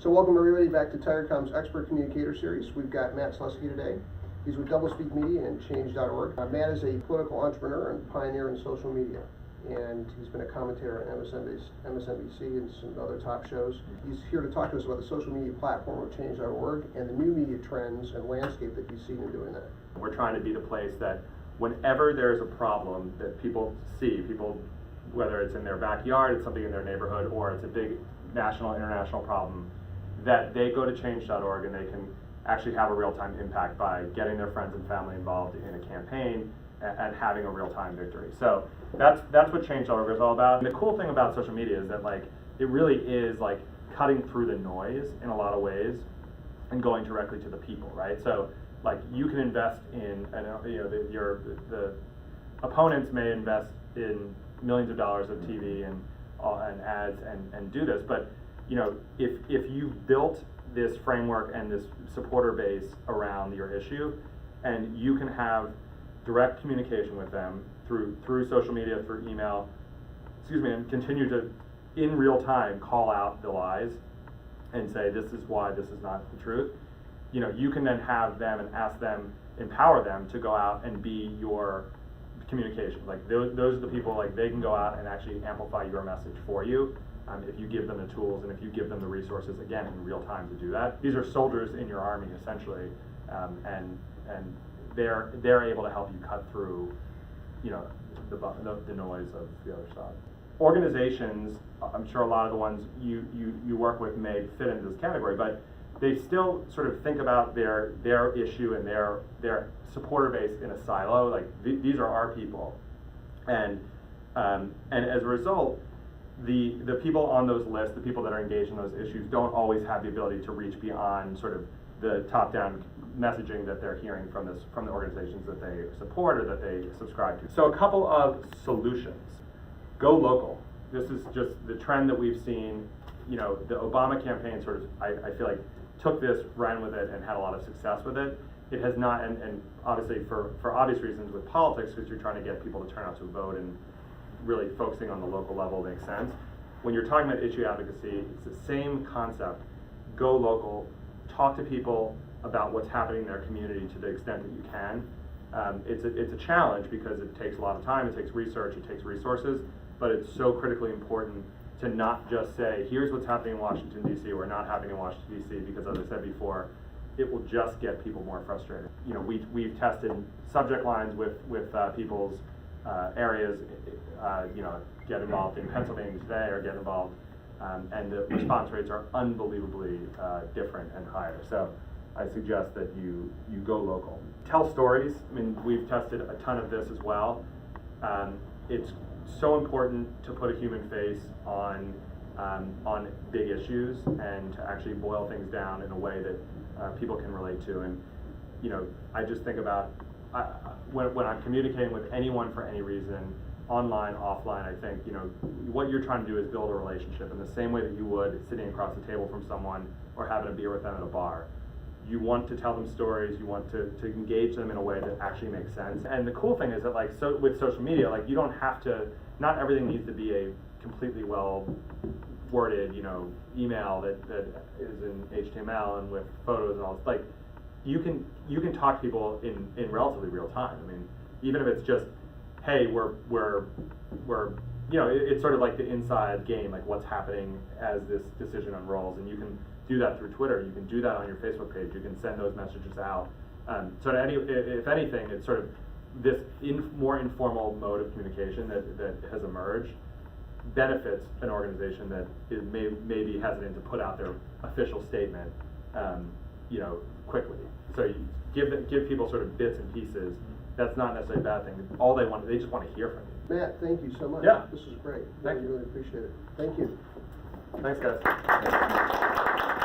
So welcome everybody back to Tigercomm's Expert Communicator Series. We've got Matt Slutsky today. He's with Doublespeak Media and Change.org. Matt is a political entrepreneur and pioneer in social media. And he's been a commentator on MSNBC and some other top shows. He's here to talk to us about the social media platform of Change.org and the new media trends and landscape that he's seen in doing that. We're trying to be the place that whenever there's a problem that people see, whether it's in their backyard, it's something in their neighborhood, or it's a big national, international problem, that they go to change.org and they can actually have a real-time impact by getting their friends and family involved in a campaign and having a real-time victory. So that's what change.org is all about. And the cool thing about social media is that it really is cutting through the noise in a lot of ways and going directly to the people, right? So you can invest in, the opponents may invest in millions of dollars of TV and ads and do this, but if you've built this framework and this supporter base around your issue, and you can have direct communication with them through social media, through email, and continue to, in real time, call out the lies and say, this is why this is not the truth. You can then have them and ask them, empower them to go out and be your communication. Those are the people, they can go out and actually amplify your message for you. If you give them the tools and if you give them the resources, again, in real time to do that. These are soldiers in your army, essentially, and they're able to help you cut through, the noise of the other side. Organizations, I'm sure a lot of the ones you work with may fit into this category, but they still sort of think about their issue and their supporter base in a silo. These are our people, and as a result, the people on those lists, the people that are engaged in those issues, don't always have the ability to reach beyond sort of the top-down messaging that they're hearing from the organizations that they support or that they subscribe to. So a couple of solutions. Go local. This is just the trend that we've seen. The Obama campaign sort of, I feel like, took this, ran with it, and had a lot of success with it. It has not, and obviously for obvious reasons with politics, because you're trying to get people to turn out to vote, and really focusing on the local level makes sense. When you're talking about issue advocacy, it's the same concept. Go local, talk to people about what's happening in their community to the extent that you can. It's a challenge because it takes a lot of time, it takes research, it takes resources, but it's so critically important to not just say, here's what's happening in Washington, D.C. or not happening in Washington, D.C., because as I said before, it will just get people more frustrated. We've tested subject lines with people's areas, get involved in Pennsylvania today or get involved, and the response rates are unbelievably different and higher. So I suggest that you go local. Tell stories. I mean, we've tested a ton of this as well. It's so important to put a human face on big issues and to actually boil things down in a way that people can relate to. And I just think about when I'm communicating with anyone for any reason, online, offline, I think what you're trying to do is build a relationship in the same way that you would sitting across the table from someone or having a beer with them at a bar. You want to tell them stories, you want to engage them in a way that actually makes sense. And the cool thing is that with social media, you don't have to, not everything needs to be a completely well worded, email that is in HTML and with photos and all this. You can talk to people in relatively real time. I mean, even if it's just, hey, we're it's sort of like the inside game, what's happening as this decision unrolls, and you can do that through Twitter, you can do that on your Facebook page, you can send those messages out. So if anything, it's sort of this more informal mode of communication that has emerged benefits an organization that is maybe hesitant to put out their official statement, quickly. So you give people sort of bits and pieces. That's not necessarily a bad thing. They just want to hear from you. Matt, thank you so much. Yeah. This is great. Thank you. Really appreciate it. Thank you. Thanks, guys.